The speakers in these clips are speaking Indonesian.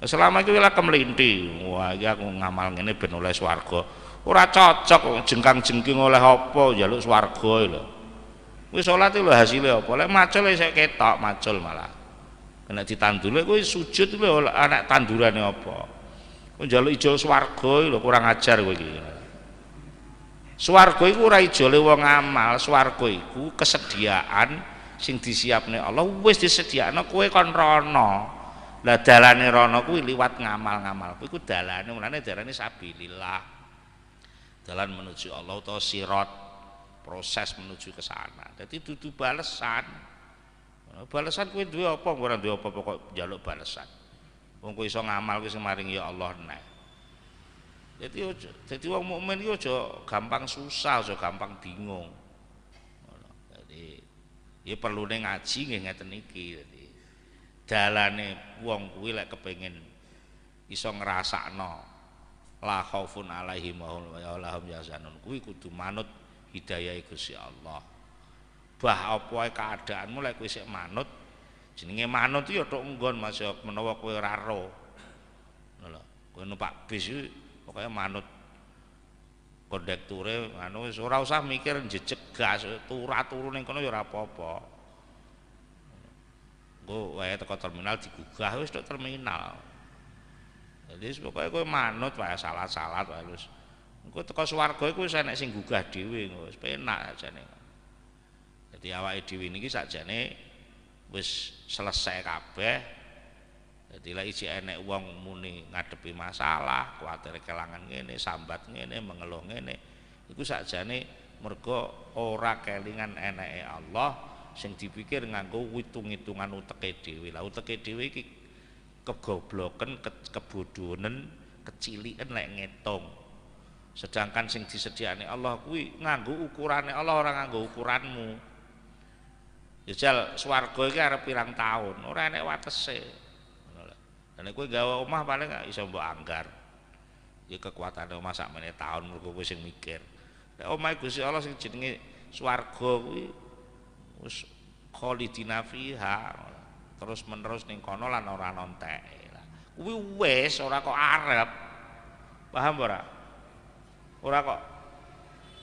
Selama iki lak kemlinthi. Wah, iki aku ngamal ngene ben oleh swarga. Ora cocok jengkang-jengking oleh apa njaluk swarga lho. Kuwi salat lho hasile apa? Lek macul isih ketok macul malah. Nek ditandule kuwi sujud lho anak tandurane apa? Kok njaluk ijol swarga lho kurang ajar kowe iki. Swarga iku ora ijole wong amal, swarga iku kesediaan sing disiapne Allah wis disediakno kowe kon rono. Lah dalane rono kuwi liwat ngamal-ngamal. Kuwi ku dalane mulane darane sabilillah. Dalan menuju Allah utawa sirat, proses menuju ke sana. Dadi dudu balesan. Balesan kowe duwe apa ora duwe apa kok njaluk balesan. Wong kowe iso ngamal kuwi sing maringi ya Allah nek. Jadi wong mukmin iki aja gampang susah, aja gampang bingung. Jadi ya perlune ngaji nggih ngeten iki. Jadi dalane wong kuwi lek kepengin iso ngrasakno la khaufun alaihim wa lahum yahzanun kuwi kudu manut hidayah Gusti Allah. Bah apa ae keadaanmu lek kowe sik manut, jenenge manut iki ya tok nggon Mas menawa kowe ora ro. Ngono lho. Kowe numpak bis iki pokoknya manut kondekture anu wis ora usah mikir jejeg gas turu ning kono ya ora apa-apa. Engko wae teko terminal digugah wis tok terminal. Jadi pokoke kowe manut wae salat-salat wae wis. Engko teko swarga iku wis enek sing gugah dhewe wis penak ajane. Jadi awake dhewe niki sakjane wis selesai kabeh. Jadi lek isi enek wong muni ngadepi masalah, kuwatir kelangan ngene, sambat ngene, mengeluh ngene, iku sakjane mergo ora kelingan eneke Allah sing dipikir nganggo hitung-hitungan uteke dhewe. Lah uteke dhewe iki kegobloken, kebodohan, keciliken lek ngitung. Sedangkan sing disediakne Allah kuwi nganggo ukurane Allah, ora nganggo ukuranmu. Jajal swarga iki arep pirang taun, ora enek watese. Dan kowe gawe omah paling gak iso mbok anggar. Ya kekuatane omah sakmene taun mergo kowe sing mikir. Nek omah Gusti Allah sing jenenge swarga kuwi wis khalidina fiha. Terus menerus ning kono lan ora nonteke. Kuwi wis ora kok arep. Paham ora? Ora kok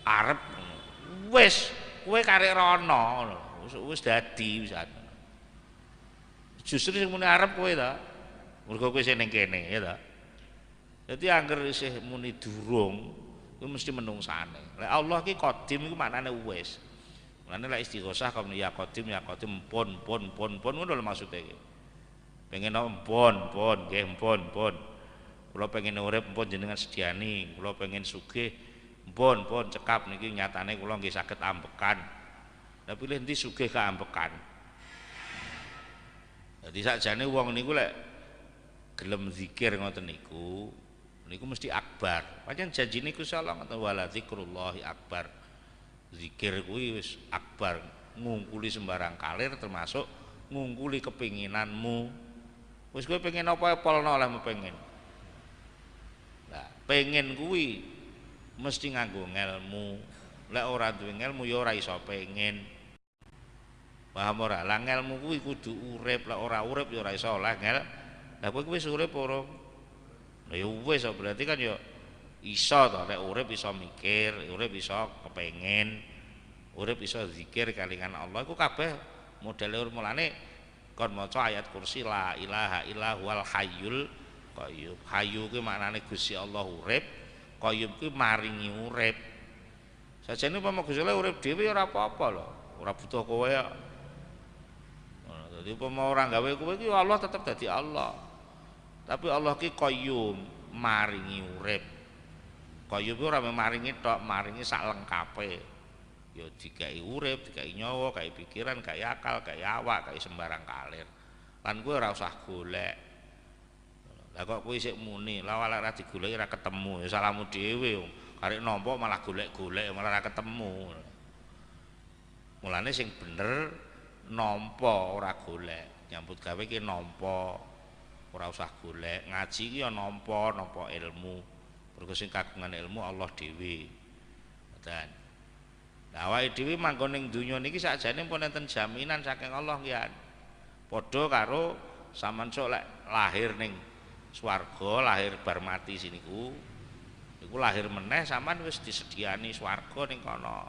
arep. Wis kowe karek rono ngono. Wis dadi wis. Justru sing muni arep kowe ta. Mergo kowe sing ning kene ya ta. Dadi angger isih muni durung kuwi mesti menungsane. Lek Allah ki qadim iku maknane wis. Mulane lek istighosah kok ya qadim pun ngono lho maksude iki. Pengen pun nggih pun. Kula pengen urip pun jenengan sediani, kula pengen sugih pun cekap niki nyatane kula nggih saged ambekan. Lah pilih endi sugih kaambekan. Dadi sakjane wong niku lek gelem zikir ngoten niku mesti akbar. Pancen janjine Gusti Allah ngoten wala zikrullahi akbar. Zikir kuwi wis akbar, ngungkuli sembarang kalir termasuk ngungkuli kepinginanmu. Wis kowe pengen apa polno oleh pengen. Lah, pengen kuwi mesti nganggo ngelmu. Lek ora duwe ngelmu ya ora iso pengen. Paham ora? Lah ngelmu kuwi kudu urip, lek ora urip ya ora iso oleh ngel. Lah kowe wis urip ora? Lah ya wis berarti kan ya iso to nek urip iso mikir, urip iso kepengin, urip iso zikir kalingan Allah iku kabeh modele mulane kon maca ayat kursi la ilaha illa huwal hayyul qayyum. Hayyu kuwi maknane Gusti Allah urip, qayyum kuwi maringi urip. Sajane umpama Gusti Allah urip dhewe ora apa-apa lho, ora butuh kowe. Dadi umpama ora gawe kowe iki Allah tetep dadi Allah. Tapi Allah ki qayyum, maringi urip. Qayyum ora maringi tok, maringi sak lengkape. Ya dikai urip, dikai nyawa, dikai pikiran, dikai akal, dikai awak, dikai sembarang kalir. Lan kowe ora usah golek. Lah kok kowe sik muni, lah ora digoleki ora ketemu, ya salahmu dhewe. Karek nampa malah golek-golek malah ora ketemu. Mulane sing bener nampa ora golek. Nyambut gawe ki nampa. Ora usah golek, ngaji ki ya nampa ilmu. Mergo sing kagungan ilmu Allah dhewe. Ngoten. Lah awake dhewe manggon ning donya niki sakjane pun enten jaminan saking Allah ki. Padha karo Sampeyan sok lek lahir ning swarga, lahir bar mati siniku. Iku lahir meneh sampean wis disediani swarga ning kono.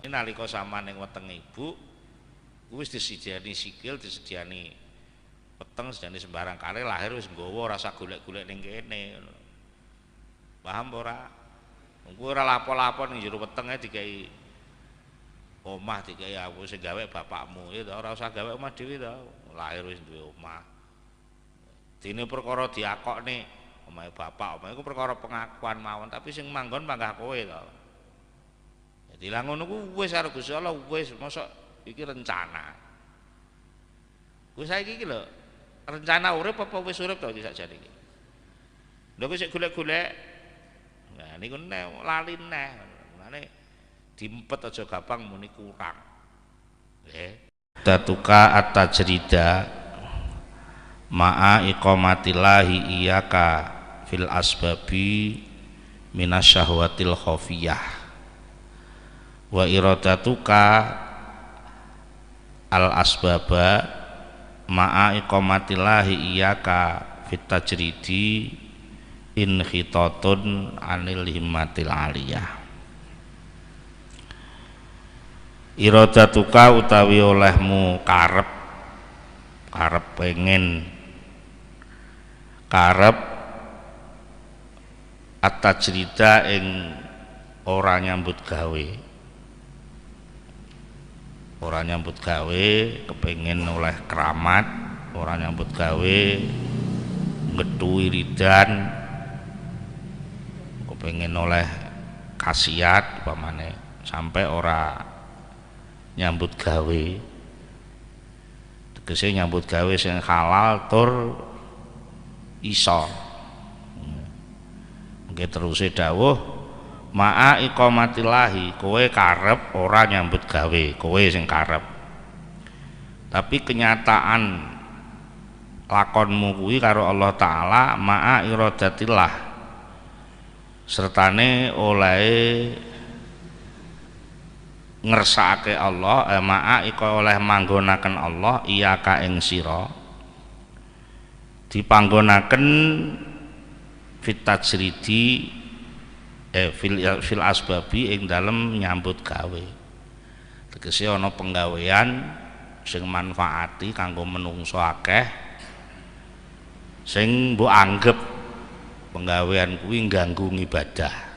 Ini nalika sampean ning wetenge ibu, wis disediani sikil, disediani peteng, disediani sembarang kali lahir wis nggawa rasa golek-golek ning kene. Paham ora? Engko ora lapo-lapo ning jero wetenge dikai omah, dikai aku sing gawe bapakmu, ya ora usah gawe omah dhewe to. Lahir wis duwe omah. Dene perkara diakokne omahe bapak, omahe iku perkara pengakuan mawon, tapi sing manggon panggah kowe to. Dadi lah ngono ku wis karo Gusti Allah wis, mosok iki rencana. Ku saiki iki lho, rencana urip apa wis urip to iki sakjane iki. Lha kok sik golek-golek. Nah niku lali neh. Mane diempet aja gampang muni kurang. Nggih. Tatuka at-tajrida ma'a iqamatillahi iyyaka fil asbabi minasyahwatil khafiyah wa iradatuka al asbaba ma'a iqamatillahi iyyaka fit tajridi in khitatun anil himmatil aliyah. Iradatuka utawi olehmu karep pengen karep at-tajrida ing ora nyambut gawe, kepengin oleh keramat, ora nyambut gawe, ngedhu wiridan, kepengin oleh khasiat pamane sampai ora nyambut gawe. Tegese nyambut gawe sing halal tur iso. Nggih teruse dawuh ma'a iqamatillahi, kowe karep ora nyambut gawe, kowe sing karep. Tapi kenyataan lakonmu kuwi karo Allah taala ma'a iradatillah. Sertane olehe ngersakake Allah, ma'a ika oleh manggonaken Allah iya ka ing sira dipanggonaken fit tajridi fil asbabi ing dalem nyambut gawe. Tegese ana penggawean sing manfaati kanggo menungso akeh, sing mbok anggep penggawean kuwi ngganggu ibadah.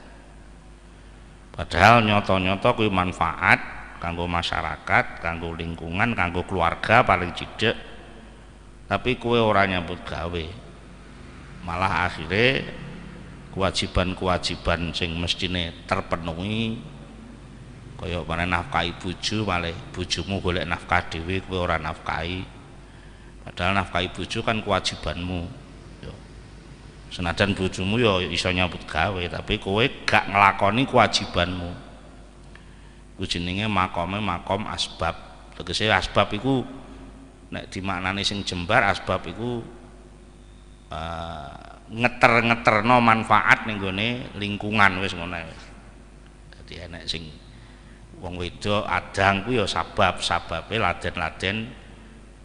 Padahal nyata-nyata kuwi manfaat kanggo masyarakat, kanggo lingkungan, kanggo keluarga paling cedhek. Tapi kowe ora nyambut gawe. Malah akhirnya kewajiban-kewajiban sing mestine terpenuhi kaya panen nafkahi bojo, malah bojomu golek nafkah dhewe kowe ora nafkahi. Padahal nafkahi bojo kan kewajibanmu. Senajan bojomu ya iso nyambut gawe, tapi kowe gak nglakoni kewajibanmu. Ku jenenge makome makom asbab. Tegese asbab iku nek dimaknani sing jembar, asbab iku ngeter-ngeterno manfaat ning gone lingkungan, wis ngono wis. Dadi enek sing wong wedok adang ku ya sabab, sababe laden-laden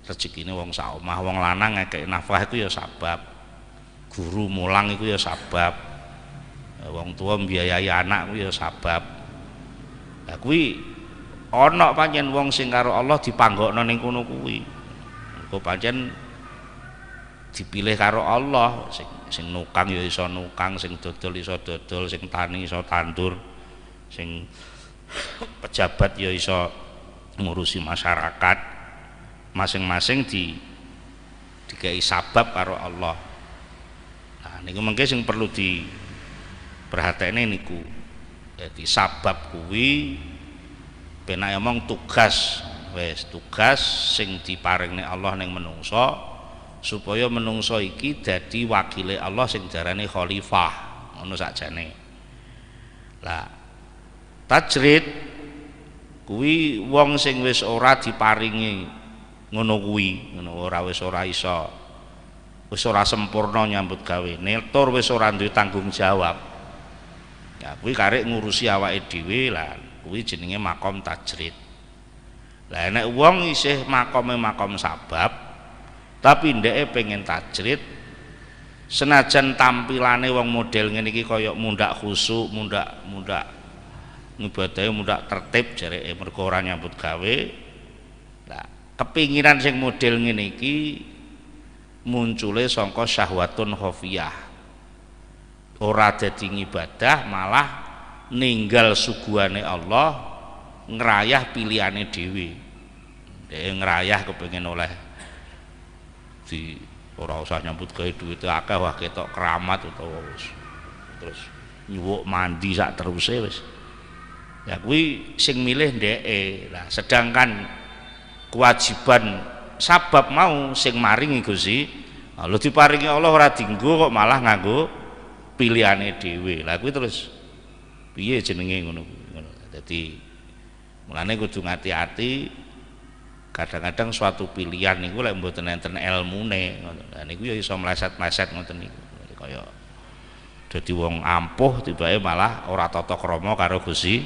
rezekine wong sak omah, wong lanang ngekeki nafkah iku ya sabab. Guru mulang iku ya sabab, wong tua mbiayai anak iku ya sabab. Lah kuwi ana pancen wong sing karo Allah dipanggokno ning kono kuwi. Engko pancen dipilih karo Allah, sing nukang ya iso nukang, sing dodol iso dodol, sing tani iso tandur, sing pejabat ya iso ngurusi masyarakat. Masing-masing dikai sabab karo Allah. Niku mengke sing perlu diperhatekne niku. Jadi sabab kuwi penak omong tugas, wis tugas sing diparingne Allah ning menungso supaya menungso iki dadi wakile Allah sing diarani khalifah, ngono sakjane. Lah tajrid kuwi wong sing wis ora diparingi ngono kuwi, ngono ora wis ora iso, wis ora sempurna nyambut gawe, tur wis ora duwe tanggung jawab. Ya kuwi karek ngurusi awake dhewe, lah kuwi jenenge makom tajrid. Lah nek wong isih makome makom sabab, Tapi ndeke pengen tajrid, senajan tampilane wong model ngene iki kaya mundak khusuk, mundak ngibadahe mundak tertib jareke mergo ora nyambut gawe. Lah, kepinginan sing model ngene iki muncule saka syahwatun khafiyah. Ora dadi ngibadah malah ninggal suguhane Allah, ngrayah pilihane dhewe. Dhek ngrayah kepengin oleh di ora usah nyambut gawe duwite akeh wah ketok keramat utawa wis terus nyuwuk mandi sak teruse wis. Ya kuwi sing milih ndeke. Lah sedangkan kewajiban sabab mau sing maringi Gusti Allah diparingi Allah ora dienggo kok malah nganggo pilihane dhewe. Lah kuwi terus piye jenenge ngono. Dadi mulane kudu ngati-ati. Kadang-kadang suatu pilihan niku lek mboten enten elmune ngoten. Lah niku ya iso mleset-mleset ngoten niku. Kaya dadi wong ampuh tibake malah ora tata krama karo Gusti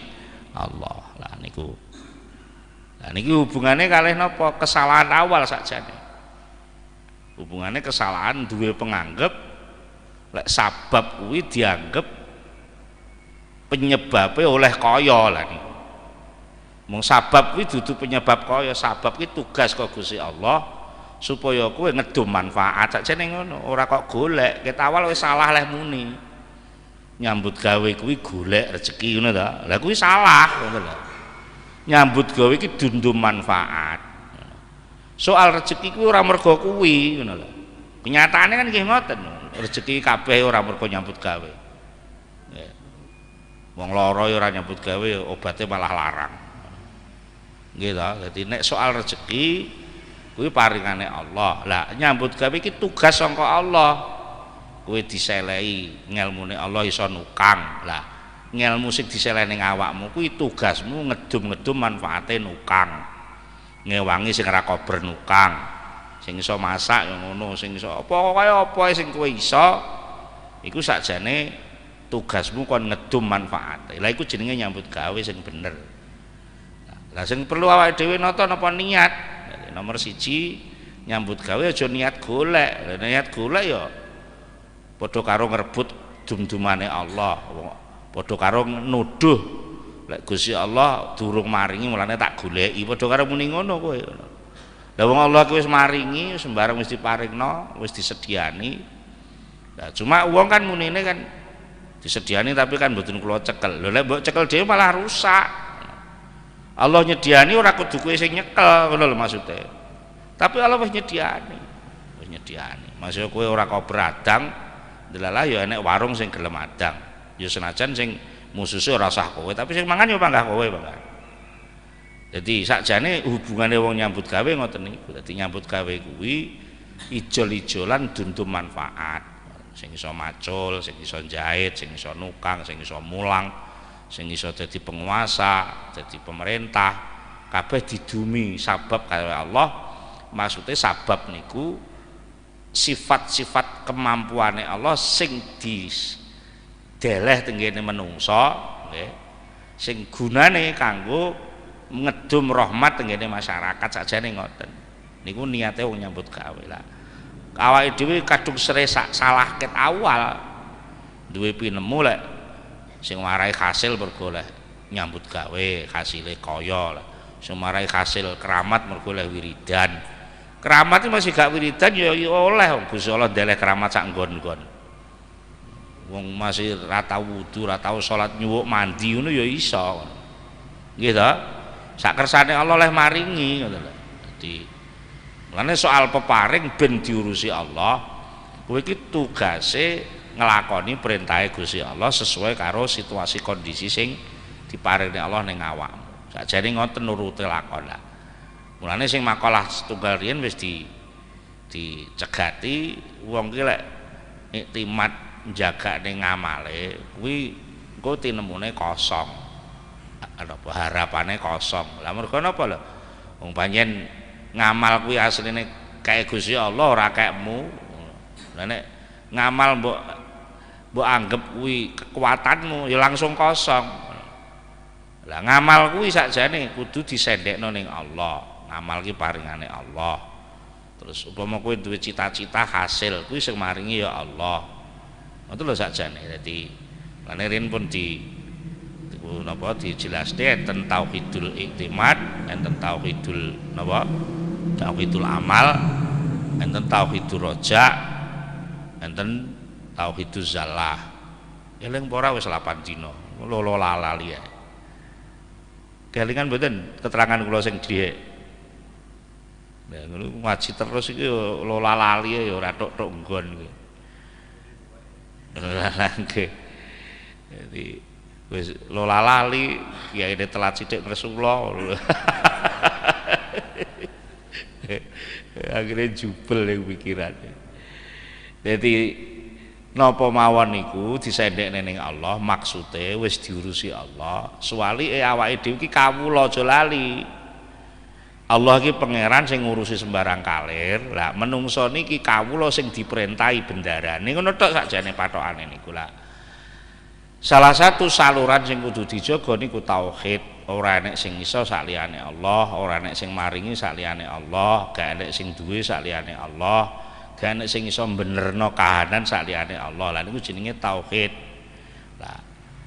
Allah. Lah niku. Lah niki hubungane kalih napa? Kesalahan awal sakjane. Hubungane kesalahan duwe penganggep lek sabab kuwi dianggep penyebabe oleh kaya lah niku. Mung sabab kuwi dudu penyebab kaya, sabab kuwi tugas kok Gusti Allah supaya kowe ngedum manfaat sakjane ngono, ora kok golek. Ket awal wis salah leh muni. Nyambut gawe kuwi golek rezeki ngono ta. Lah kuwi salah ngono lho. Nyambut gawe iki dundum manfaat. Soal rezeki kuwi ora mergo kuwi ngono lho. Kenyataane kan nggih ngoten. Rezeki kabeh ora mergo nyambut gawe. Wong lara ya ora nyambut gawe, obate malah larang. Nggih ta, dadi nek soal rezeki kuwi paringane Allah. Lah nyambut gawe iki tugas saka Allah. Kowe diselehi ngelmune Allah iso nukang. Lah ngelmu sing diselehne ning awakmu kuwi tugasmu ngedum-ngedum manfaate nukang. Ngewangi sing ora kober nukang. Sing iso masak ya ngono, sing iso apa kaya apa sing kowe iso iku sakjane tugasmu kon ngedum manfaate. Lah iku jenenge nyambut gawe sing bener. Lah sing perlu awake dhewe nata napa niat. Nomor 1 nyambut gawe aja niat golek. Niat golek ya padha karo ngrebut dum-dumane Allah. Padha karo nuduh lek Gusti Allah durung maringi mulane tak goleki. Padha karo muni ngono kowe. Lah wong Allah ki wis maringi, sembarang wis diparingno, wis disediani. Lah cuma wong kan munine kan disediani tapi kan mboten kula cekel. Lho lek mbok cekel dhewe malah rusak. Allah nyediani ora kudu kowe sing nyekel ngono lho maksude. Tapi Allah wis nyediani. Wis nyediani. Maksud kowe ora kok beradang, delalah ya enek warung sing gelem adang. Ya senajan sing mususe ora usah kowe, tapi sing mangan ya panggah kowe, Pak. Jadi sakjane hubungane wong nyambut gawe ngoten niku. Dadi nyambut gawe kuwi ijol-ijolan dundum manfaat. Sing iso macul, sing iso jahit, sing iso nukang, sing iso mulang, sing iso dadi penguasa, dadi pemerintah, kabeh didumi sabab karo Allah. Maksudnya sabab niku sifat-sifat kemampuane Allah sing dideleh tenggene menungso, nggih. Sing gunane kanggo ngedum rahmat tenggene masyarakat sakjane ngoten. Niku niate wong nyambut gawe lah. Awake dhewe kadung seresak salah ket awal. Duwe pinemu lek sing marai hasil mergo oleh nyambut gawe, hasile kaya lah. Sing marai hasil keramat mergo oleh wiridan. Keramat itu masih gak wiridan ya oleh Gusti Allah ndeleh keramat sak nggon-nggon. Wong masih ra tau wudu, ra tau salat nyuwuk mandi ngono ya iso. Nggih ta? Sak kersane Allah oleh maringi ngono lho. Dadi mulane soal peparing ben diurusi Allah, kowe iki tugase ngelakoni perintahe Gusti Allah sesuai karo situasi kondisi sing diparingi Allah ning awakmu. Sakjane ngoten nuruti lakon lah. Mulane sing makalah setunggal riyen wis dicegati wong ki lek iktimat njagane ngamale kuwi engko tinemune kosong. Apa harapane kosong. Lah mergo napa lho? Wong panjen ngamal kuwi asline kae Gusti Allah ora kaekmu. Lah nek ngamal mbok anggap kuwi kekuatanmu ya langsung kosong. Lah ngamal kuwi sakjane kudu disendekno ning Allah. Ngamal ki paringane Allah. Terus upama kowe duwe cita-cita hasil kuwi sing maringi ya Allah. Ngono lho sakjane. Dadi lane rin pun napa dijelaske enten tauhidul iktimad, enten tauhidul napa? Tauhidul amal, enten tauhidul roja, enten tauhidul zalah. Eling ora wis 8 dina. Lolo lali ya. Kelingan mboten keterangan kula sing dhisik. Nah, ngono ngaji terus iki lolo lali ya ora tok-tok nggon kuwi. Nggih. Jadi wis lola lali kiyaine telat sithik Rasulullah. Akhirnya jubel yang pikirane. Jadi napa mawon niku disendhekne ning Allah, maksude wis diurusi Allah. Suwalike awake dhewe iki kawula aja lali. Allah iki pangeran sing ngurusi sembarang kalir. Lah menungso niki kawula sing diperintahi bendarane. Ngono tok sakjane pathokane niku lah. Salah satu saluran sing kudu dijaga niku tauhid. Ora enek sing iso saliyane Allah, ora enek sing maringi saliyane Allah, gak enek sing duwe saliyane Allah, gak enek sing iso benerno kahanan saliyane Allah. Lah niku jenenge tauhid. Lah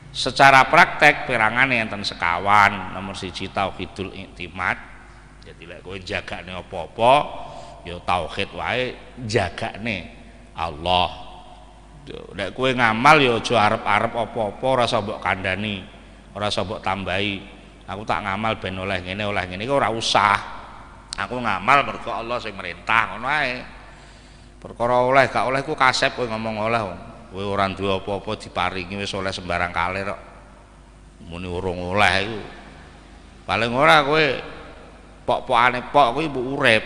secara praktek perangane enten sekawan. Nomor 1 tauhidul iktimad. Jadi lek kowe jagane apa-apa ya tauhid wae jagane Allah. Nek kowe ngamal ya aja arep-arep apa-apa, ora usah mbok kandhani, ora usah mbok tambahi. Aku tak ngamal ben oleh ngene iki ora usah. Aku ngamal mergo Allah sing merintah, ngono ae. Perkara oleh gak oleh ku kasep kowe ngomong oleh. Kowe ora duwe apa-apa diparingi wis oleh sembarang kalir kok. Muni urung oleh iku. Paling ora kowe pok-pokane pok kuwi mbok urip.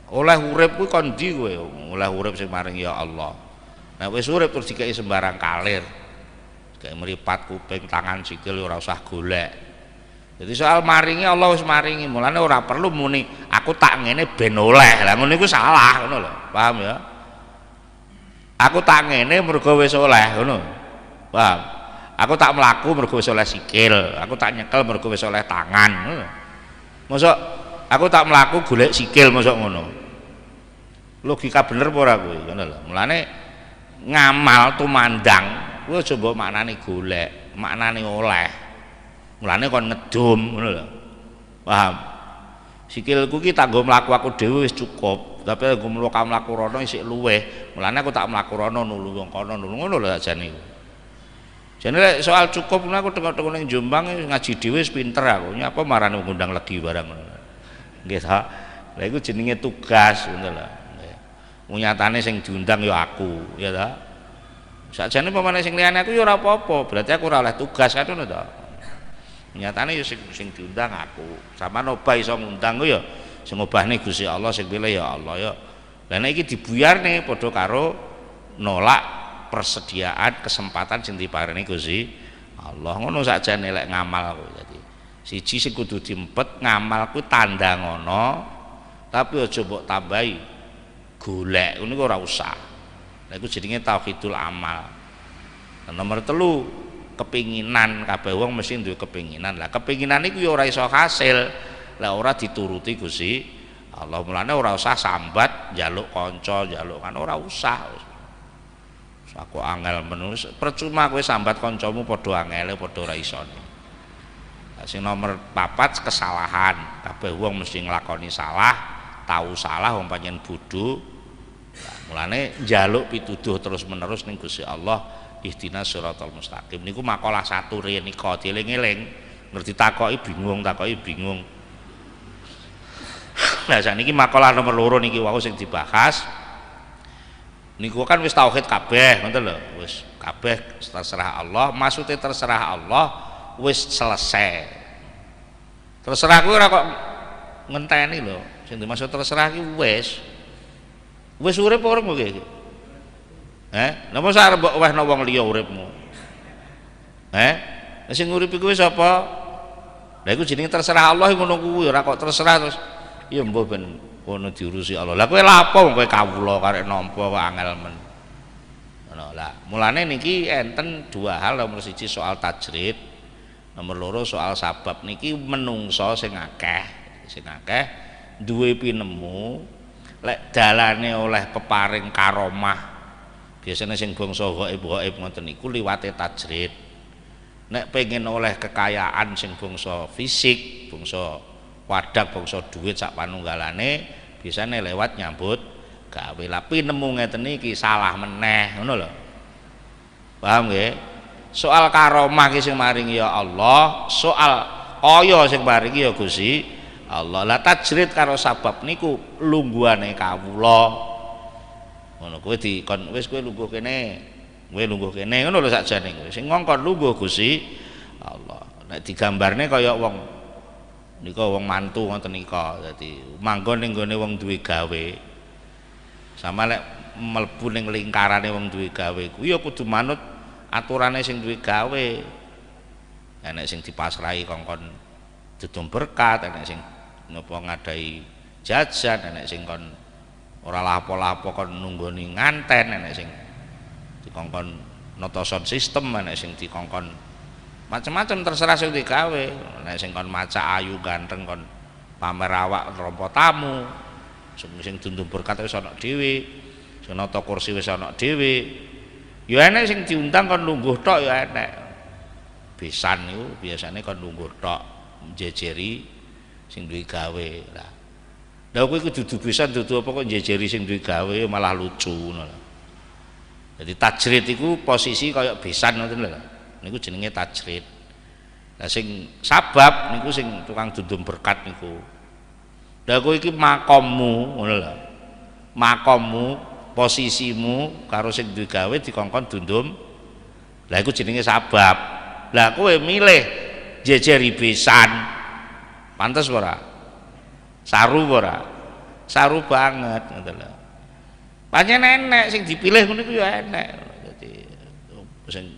Oleh urip kuwi kon ndi kowe? Oleh urip sing maringi ya Allah. Nah wis urip terus dikeki sembarang kalir. Kayak meripat kuping tangan sikil ora usah golek. Jadi soal maringi Allah wis maringi, mulane ora perlu muni aku tak ngene ben oleh. Lah ngono iku salah ngono lho. Paham ya? Aku tak ngene mergo wis oleh ngono. Paham? Aku tak mlaku mergo wis oleh sikil, aku tak nyekel mergo wis oleh tangan ngono. Mosok aku tak mlaku golek sikil mosok ngono. Logika bener apa ora kuwi? Ngono lho. Mulane ngamal tumandang kuwi aja mbok maknane golek, maknane oleh. Mulane kon ngedum ngono lho. Paham? Sikilku ki tak nggo mlaku aku dhewe wis cukup, tapi nggo mlaku rono isih luweh. Mulane aku tak mlaku rono nulu wong kono nulu ngono lho ajane iku. Jane soal cukup aku tengok-tengok ning Jombang ngaji dhewe wis pinter aku. Nyapa marane ngundang legi barang ngono. Nggih ta? Lah iku jenenge tugas ngono lho. Nyatane sing diundang ya aku, ya ta? Sakjane pemane sing liyane aku ya ora apa-apa, berarti aku ora oleh tugas kan ngono ta? Nyatane ya sing diundang aku. Sama obah iso ngundang ku ya sing obahne Gusti Allah, sing pilih ya Allah ya. Lah nek iki dibuyarne padha karo nolak persediaan kesempatan sing diparingi Gusti Allah. Ngono sakjane lek ngamal ku. Dadi siji sing kudu diempet ngamal ku tanda ngono, tapi aja mbok tambahi golek ngono ora usah. Lah iku jenenge tauhidul amal. Dan nomor 3 kepinginan, kabeh wong mesti duwe kepinginan. Lah kepinginan iku ya ora iso hasil lah ora dituruti Gusti Allah. Mulane ora usah sambat njaluk kanca, njaluk kan ora usah. Aku angel menus, percuma kowe sambat kancamu padha angele padha ora isone. Lah sing nomor 4 kesalahan. Kabeh wong mesti nglakoni salah, tahu salah wong pancen bodho. Lah mulane njaluk pituduh terus-menerus ning Gusti Allah. Ihdinas siratal mustaqim niku makalah 1 riyen nika dieling-eling, ngerti takoki bingung. Lah saniki makalah nomor 2 niki wau sing dibahas. Niku kan wis tauhid kabeh, ngoten lho. Wis kabeh terserah Allah, maksude terserah Allah wis selesai. Terserah kuwi ora kok ngenteni lho. Sing dimaksud terserah ki wis urip apa urip iki? Napa sak arep mbok wehno wong liya uripmu? Sing urip iku wis apa? Lah iku jenenge terserah Allah ngono kuwi, ora kok terserah terus ya mbah ben kono diurusi Allah. Lah kowe lha apa wong kowe kawula karek nampa kok angel men. Ngono lah. Mulane niki enten 2 hal, nomor 1 soal tajrid, nomor 2 soal sabab. Niki menungso sing akeh duwe pinemu lek dalane oleh peparing karomah biasanya sing bangsa gaib ngoten niku liwate tajrid. Nek pengen oleh kekayaan sing bangsa fisik, bangsa wadak, bangsa duit sak panunggalane biasane lewat nyambut gawe. Tapi nemu ngeten iki salah meneh ngono lho. Paham nggih? Soal karomah ki sing maringi ya Allah, soal kaya sing maringi ya Gusti Allah. Lah tajrid karo sabab niku lungguhane kawula. Ngono kowe dikon wis kowe lungguh kene, kowe lungguh kene ngono lho sakjane kowe. Sing ngongkon lungguh Gusti Allah. Nek digambarne kaya wong nika wong mantu ngoten nika. Dadi manggon ning gone wong duwe gawe. Sama lek mlebu ning lingkarane wong duwe gawe kuwi ya kudu manut aturane sing duwe gawe. Enek sing dipasrahi kongkon dudum berkat, enek sing napa ngadai jajan, enek sing kon ora lapo-lapo kon nunggoni nganten, enek sing dikongkon nata sound system, enek sing dikongkon macam-macam terserah sing digawe. Enek sing kon maca ayu ganteng kon pamer awak rompo tamu, sing dudum berkat wis ana dhewe, sing nata kursi wis ana dhewe. Ya enek sing diundang kon lungguh tok ya enek. Besan niku biasane kon lungguh tok njejeri sing duwe gawe. Lah kowe iku dudu besan dudu apa kok njejeri sing duwe gawe malah lucu ngono lho. Jadi tajrid iku posisi kaya besan ngoten lho. Niku jenenge tajrid. Lah sing sabab niku sing tukang dudum berkat niku. Lah kowe iki makommu ngono lho. Makommu posisimu karo sing duwe gawe dikongkon dundum. Lah iku jenenge sabab. Lah kowe milih jejeri besan. Pantes ora? Saru ora? Saru banget ngoten lho. Pancen enek sing dipilih ngono iku ya enek. Dadi sing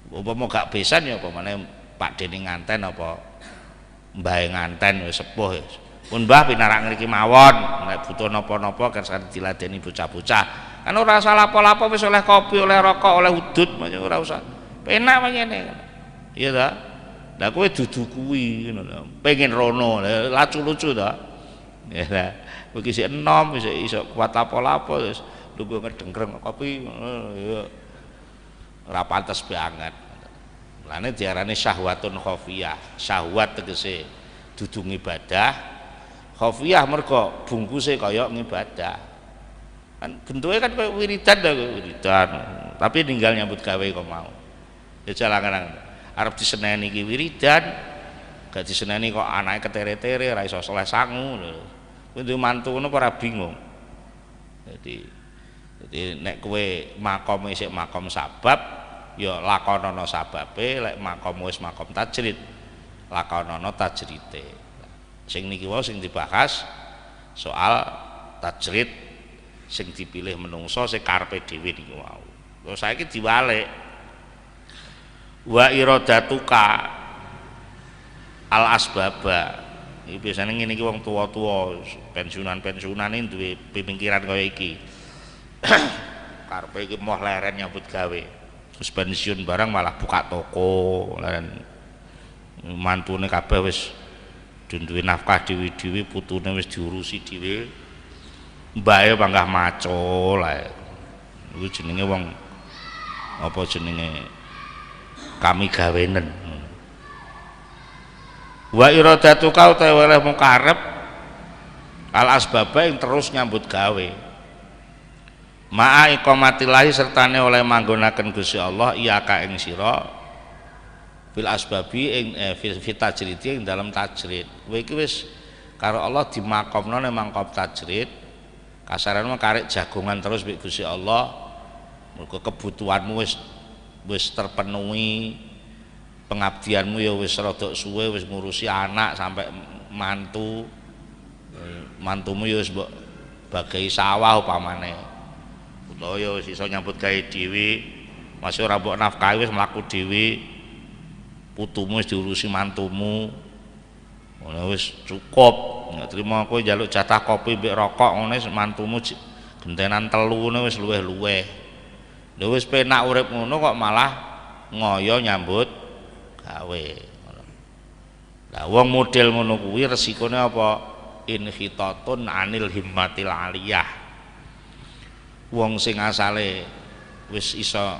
umpama gak besan ya apa meneh Pak Deni nganten apa mbahe nganten wis sepuh ya. Pun Mbah pinarak ngriki mawon, nek butuh napa-napa kan sakit diladeni bocah-bocah. Kan ora usah lapo-lapo wis oleh kopi, oleh rokok, oleh udut, ora usah. Penak mangene. Iya ta? Lah kowe dudu kuwi ngono lho. Pengen rono, lucu-lucu ta. Ya ta. Kowe iki sik enom, iso kuat lapo-lapo terus lungguh ngedengkreng kopi ya. Ora pantes banget. Lane diarani syahwatun khafiyah. Syahwat tegese dudu ibadah. Khafiyah mergo bungkuse kaya ngibadah. Kan bentuke kan koyo wiridan ta wiridan. Tapi ninggal nyambut gawe kok mau. Ya jalangan arep diseneni iki wiridan, gak diseneni kok anake ketere-tere ora iso soleh sangu. Kuwi duwe mantu ngono ora bingung. Jadi nek kowe makome sik makom sabab, ya lakonana sababe, lek makom wis makom tajrid, lakonana tajrite. Sing niki wae sing dibahas soal tajrid sing dipilih menungso sing karepe dhewe niku wau. Terus saiki diwalik. Wa iradatuka al asbaba. Iki biasane ngene iki wong tuwa-tuwa, pensiunan-pensiunan iki duwe pemikiran kaya iki. Karepe iki moh leren nyambut gawe. Terus pensiun barang malah buka toko, leren mantune kabeh wis duwe nafkah dhewe-dhewe, putune wis diurusi dhewe. Mbae panggah maco lae. Iku jenenge wong apa jenenge kami gawenen. Wa iradatuka utawa olehmu karep al asbaba yang terus nyambut gawe. Ma'a iqamatillahi sertane oleh manggonaken Gusti Allah iya ka ing sira fil asbabi ing fil tajrid ing dalam tajrid. Kowe iki wis karo Allah dimakomno nang mangkop tajrid. Kasarane karek jagongan terus mbek Gusti Allah. Mergo kebutuhanmu wis terpenuhi, pengabdianmu ya wis rada suwe, wis ngurusi anak sampai mantumu ya wis mbok bagai sawah upamane. Utawa ya wis iso nyambut gawe dhewe, masih ora mbok nafkahi wis mlaku dhewe. Putumu wis diurusi mantumu. Ngono wis cukup. Nggak terima kowe njaluk jatah kopi mbek rokok ngene mantumu gentenan telu ngene wis luweh-luweh. Lha wis penak urip ngono kok malah ngoyo nyambut gawe. Lah wong model ngono kuwi resikone apa? inhitatun anil himmatil aliyah. Wong sing asale wis iso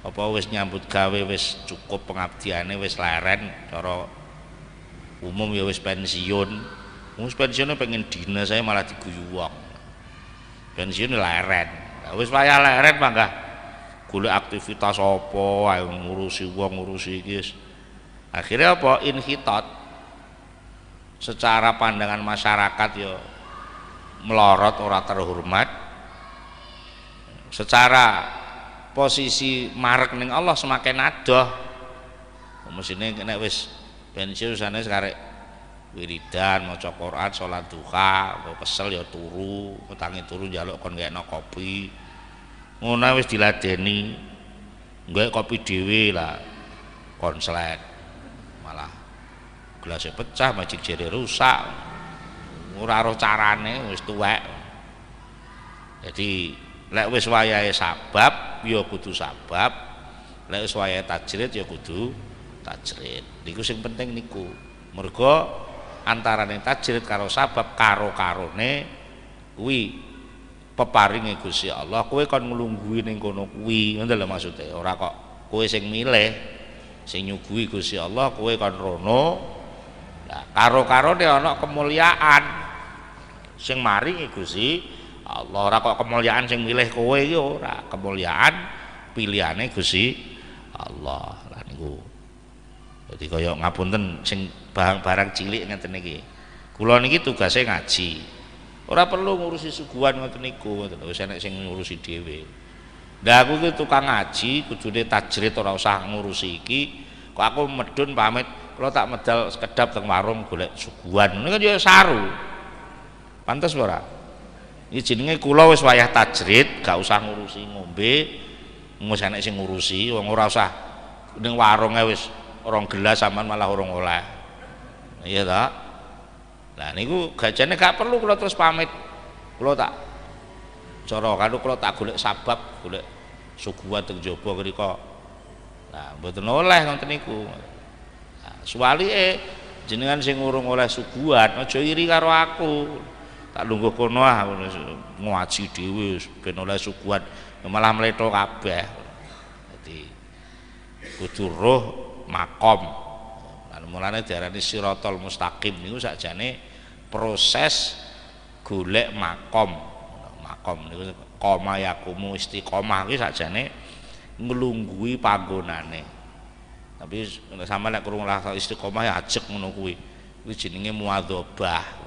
apa wis nyambut gawe wis cukup pengabdiane wis leren cara umum ya wis pensiun. Wis pensiune pengen dina saya malah diguyu wong. Pensiun leren. Nah, wis wayah leren mangga golek aktivitas apa ae ngurusi wong ngurusi iki. Akhirnya apa inhitat secara pandangan masyarakat ya melorot ora terhormat. Secara posisi marek ning Allah semakin adoh. Mesine nek wis pensiun sane karek wiridan maca Quran salat duha kesel ya turu utangi turu njaluk kon ngekno kopi ngono wis diladeni nggae kopi dhewe lah konslet malah gelasnya pecah majik jere rusak ora roh carane wis tuwek. Jadi lek wis wayahe sabab ya kudu sabab, lek wis wayahe tajrid ya kudu tajrid. Niku sing penting niku. Mergo antarane tajrid karo sabab karo-karone kuwi peparinge Gusti Allah. Kowe kon nglungguhi ning kono kuwi, ngono lho maksude. Ora kok kowe sing milih, sing nyuguhi Gusti Allah, kowe kon rono. Lah karo-karone ana kemuliaan sing maringi Gusti Allah. Ora kok kemuliaan sing milih kowe iki ora, kemuliaan pilihane Gusti Allah. Lah niku. Dadi kaya ngapunten sing barang-barang cilik ngeten iki. Kula niki tugase ngaji. Ora perlu ngurusi suguhan ngoten niku, ngoten wis enek sing ngurusi dhewe. Lah aku iki tukang ngaji, kudune tajrid ora usah ngurusi iki. Kok aku medun pamit, kula tak medal sekedap teng warung golek suguhan. Niku kan ya saru. Pantes ora? Iki jenenge kula wis wayah tajrid, gak usah ngurusi ngombe, wis enek sing ngurusi, wong ora usah ning warunge wis 2 gelas sampean malah urung oleh. Iya ta? Lah niku gajane gak perlu kula terus pamit. Kula tak cara karo kula tak golek sabab, golek suguhan teng jaba mriko. Nah, mboten oleh ngoten niku. Nah, suwalike jenengan sing urung oleh suguhan aja iri karo aku. Tak lungguh kono ah ngaji dhewe ben oleh suguhan malah mletho kabeh. Dadi kudu roh makom. Lan mulane diarani siratal mustaqim niku sakjane proses golek makom. Makom niku koma yakumu istiqomah kuwi sakjane nglungguhi panggonane. Tapi sampe nek krungu istiqomah ya ajeg ngono kuwi. Kuwi jenenge muadzabah.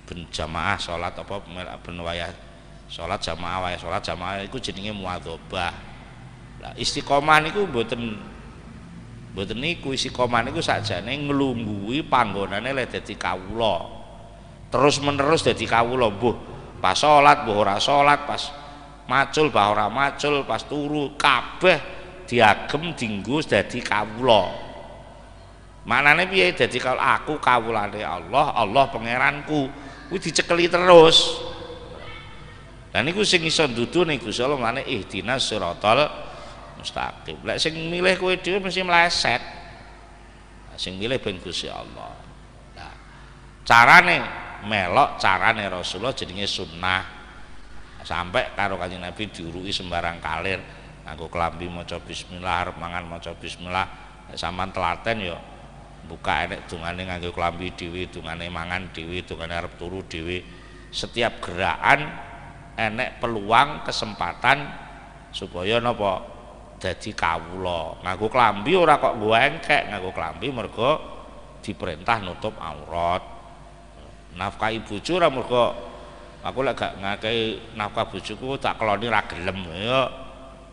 Ben jamaah salat apa ben wayah salat jamaah wayah salat jamaah iku jenenge muadzabah. Lah istiqomah niku mboten niku istiqomah niku sakjane nglungguhi panggonane lek dadi kawula. Terus menerus dadi kawula mbuh pas salat mbuh ora salat, pas macul bah ora macul, pas turu kabeh diagem dienggo dadi kawula. Maknane piye dadi aku kawulane Allah, Allah pangeranku. Kuwi dicekeli terus. Lah niku sing iso ndudune Gusti Allah mlane ihdinas siratal mustaqim. Lek sing milih kowe dhewe mesti meleset. Nah, sing milih ben Gusti Allah. Nah, carane melok carane Rasulullah jenenge sunnah. Sampai karo Kanjeng Nabi diuruki sembarang kalir nganggo klambi maca bismillah, arep mangan maca bismillah. Sampeyan telaten ya buka enek dungane nganggo klambi dhewe, dungane mangan dhewe, dungane arep turu dhewe. Setiap gerakan enek peluang kesempatan supaya napa dadi kawula. Nganggo klambi ora kok nggo engkek, nganggo klambi mergo diperintah nutup aurat. Nafkahi bojo ora mergo aku lek gak ngakehi nafkah bojoku tak keloni ra gelem ya.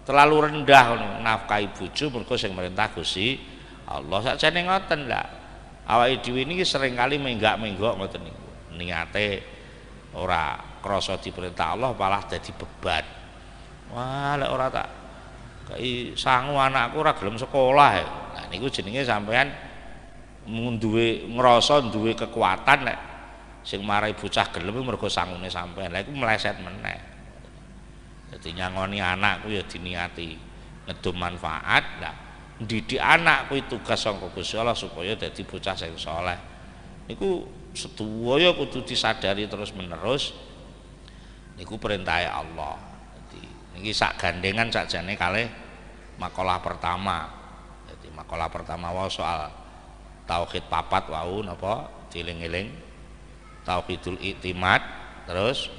Terlalu rendah ngono. Nafkahi bojo mergo sing merintah Gusti Allah sakjane ngoten lah. Awake dhewe niki sering kali menggak-menggok ngoten niku. Niate ora krasa diperintah Allah malah dadi beban. Wah, lek ora tak kei sangu anakku ora gelem sekolah ya. Nah niku jenenge sampean duwe ngrasa duwe kekuatan lek sing marai bocah gelem mergo sangune sampean. Lah iku meleset meneh. Dadi nyangoni anak ku ya diniati ngedum manfaat. Lah didik anak kuwi tugas saka Gusti Allah supaya dadi bocah sing saleh. Niku sedaya kudu disadari terus menerus niku perintah Allah. Jadi niki sak gandengan sakjane kalih makalah pertama. Jadi makalah pertama wau soal tauhid papat wau napa dieling-eling. Tauhidul iktimad, terus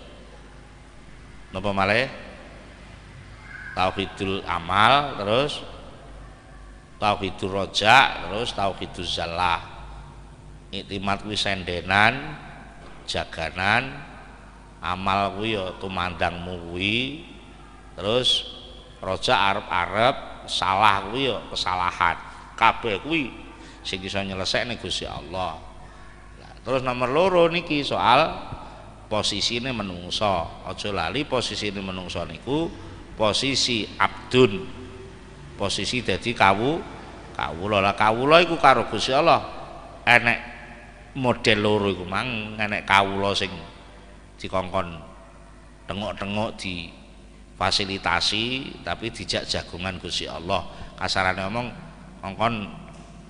napa malih? Tauhidul amal, terus tauhidul roja, terus tauhidul zallah. Iktimad kuwi sendenan, jaganan, amal kuwi ya tumandangmu kuwi, terus roja arep-arep, salah kuwi ya kesalahan. Kabeh kuwi sing iso nyelesekne Gusti Allah. Nah, terus nomor loro niki soal posisine menungso. Aja lali posisine menungso niku posisi abdun. Posisi dadi kawula. Lah kawula iku karo Gusti Allah enek model loro iku mang, enek kawula sing dikongkon tengok-tengok di fasilitasi tapi dijak jagongan Gusti Allah. Kasarane ngomong kongkon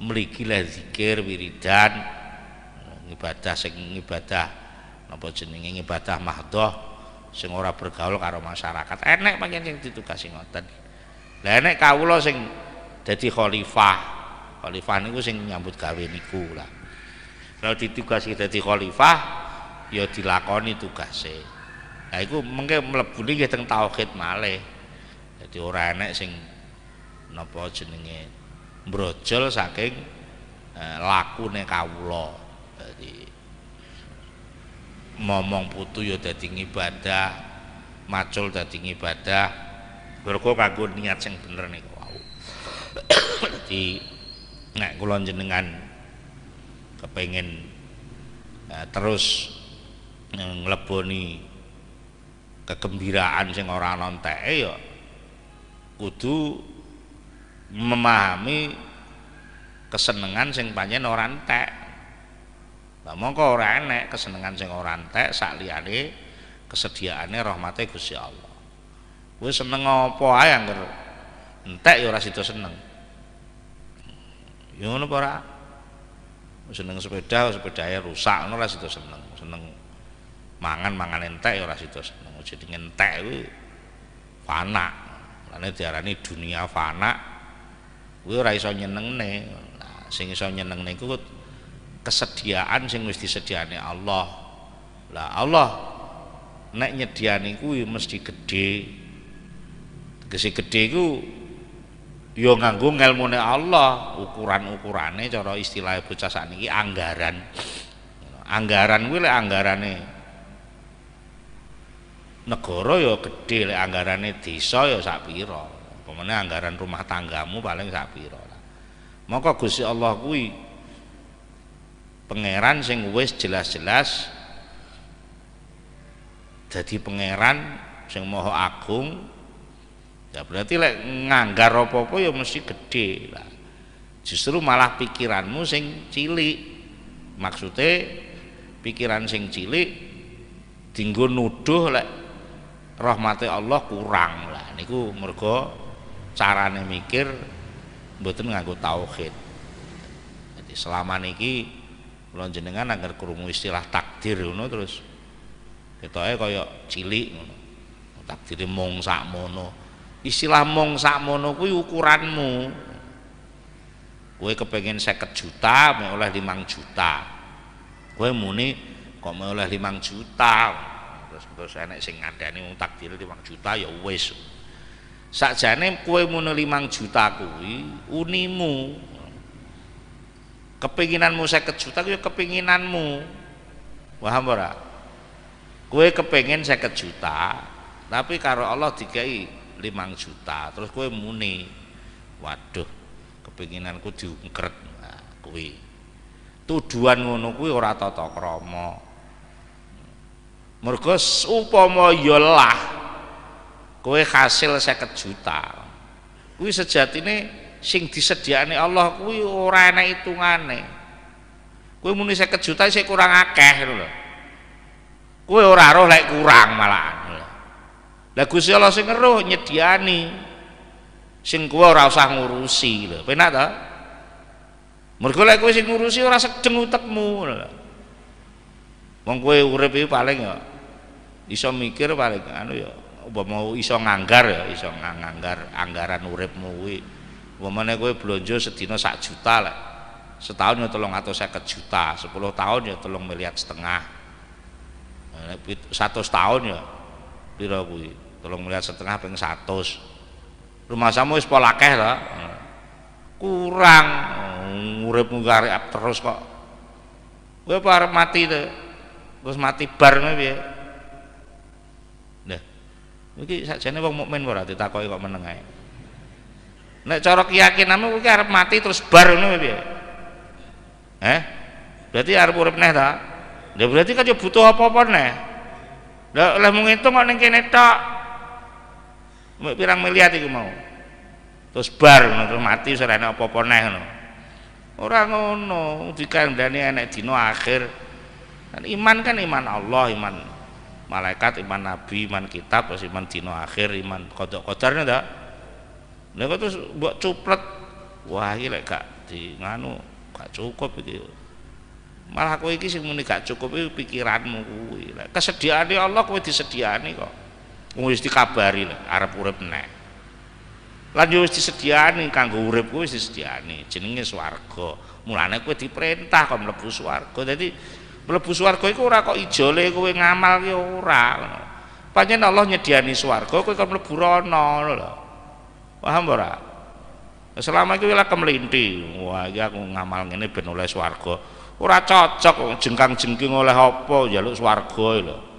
mligi le zikir wiridan ibadah sing ibadah napa jenenge ibadah mahdhah sing ora bergaul karo masyarakat. Enek pancen sing ditugasi ngoten. Lah enek kawula sing dadi khalifah. Khalifah niku sing nyambut gawe niku lah. Kalau ditugasi dadi khalifah ya dilakoni tugase. Nah iku mengke mlebune nggih teng tauhid malih. Dadi ora enek sing napa jenenge mbrojol saking lakune kawula. Dadi momong putu ya dadi ngibadah, macul dadi ngibadah. Mergo kanggo niat sing bener niku wau. Dadi nek kula jenengan kepengin terus ngleboni kegembiraan sing ora ana enteke ya kudu memahami kesenengan sing pancen ora entek. Lah mongko ora enek kesenengan sing ora entek sak liyane kesediaane rahmate Gusti Allah. Kowe seneng apa ae angger entek ya ora sida seneng. Ya ngono apa ora? Seneng sepedahe rusak ngono ora sida seneng. Seneng mangan entek ya ora sida seneng. Jadi entek kuwi fana. Lane diarani dunia fana. Kuwi ora iso nyenengne. Nah, sing iso nyenengne iku kesediaan sing wis disediane Allah. Lah Allah nek nyediani kuwi mesti gedhe. Tegese gedhe iku ya nganggo ngelmune Allah, ukuran-ukurane cara istilah bocah sakniki anggaran. Anggaran kuwi lek anggarane negara ya gedhe, lek anggarane desa ya sak pira. Pemene anggaran rumah tanggamu paling sak pira. Maka Gusti Allah kuwi pangeran sing wis jelas-jelas dadi pangeran sing maha agung. Ya berarti lek nganggar apa-apa ya mesti gede lah. Justru malah pikiranmu sing cilik. Maksudnya pikiran sing cilik dinggo nuduh lek rahmate Allah kurang lah. Niku mergo carane mikir mboten nganggo tauhid. Jadi selama niki kula jenengan anggar krungu istilah takdir ngono terus ketoke kaya cilik ngono. Takdire mung sakmono. Istilah mung sakmono kuwi ukuranmu. Kowe kepengin 50 juta mek oleh 5 juta. Kowe muni kok mek oleh 5 juta. Terus enek sing ngandani wong takdir 5 juta ya wis. Sakjane kowe muni 5 juta kuwi unimu. Kepinginanmu 50 juta kuwi kepinginanmu. Paham ora? Kowe kepengin 50 juta, tapi karo Allah dikai 5 juta, terus kowe muni, waduh, kepinginanku diungkret. Nah, kuwi tuduhan ngono kuwi ora tata krama. Mergo upama ya lah kowe hasil 50 juta, kuwi sejatine sing disediakne Allah kuwi ora enek hitungane. Kowe muni 50 juta isih kurang akeh lho. Kowe ora roh lek kurang malahan. Lah Gusti Allah sing ngeruh nyediani. Sing kowe ora usah ngurusi lho. Penak ta? Mergo lek kowe sing ngurusi ora sedeng utekmu lho. Wong kowe urip iki paling ya iso mikir paling anu ya apa mau iso nganggar ya iso anggaran uripmu kuwi. Umpamane kowe blonjo sedina 1 juta lah. Setahun ya 350 juta, 10 tahun ya 3,5 miliar. 100 tahun ya pira kuwi? 3,5 miliar ping 100. Rumah samu wis pola akeh to. Kurang uripmu karep terus kok. Kowe apa arep mati to? Terus mati bar ngono piye? Nah, iki sakjane wong mukmin ora ditakoki kok meneng ae. Nek cara keyakinanmu kowe arep mati terus bar ngono piye? Berarti arep urip neh ta? Ya berarti kan yo butuh apa-apa neh. Lah mung ngitung kok ning kene tok. Mbok pirang miliar iku mau. Terus bar ngono terus mati ora ana apa-apa neh ngono. Ora ngono, dikandani enek dina akhir. Dan iman kan iman Allah, iman malaikat, iman nabi, iman kitab, terus iman dina akhir, iman qada qadarnya ta. Lha kok terus mbok cuplet. Wah, iki lek gak di nganu gak cukup iki. Malah kowe iki sing muni gak cukup iki pikiranmu kuwi. Lek kesediaane Allah kowe disediani kok. Wis dikabari lek arep urip neh. Lan yo wis disediani kanggo urip kuwi wis disediani jenenge swarga. Mulane kowe diperintah kok mlebu swarga. Dadi mlebu swarga iku ora kok ijole kowe ngamal ki ora. Pancen Allah nyediani swarga kowe kok mlebu rono lho. Paham ora? Selama iki lek kemlinti, wah iki aku ngamal ngene ben oleh swarga. Ora cocok jengkang-jengking oleh apa njaluk swarga lho.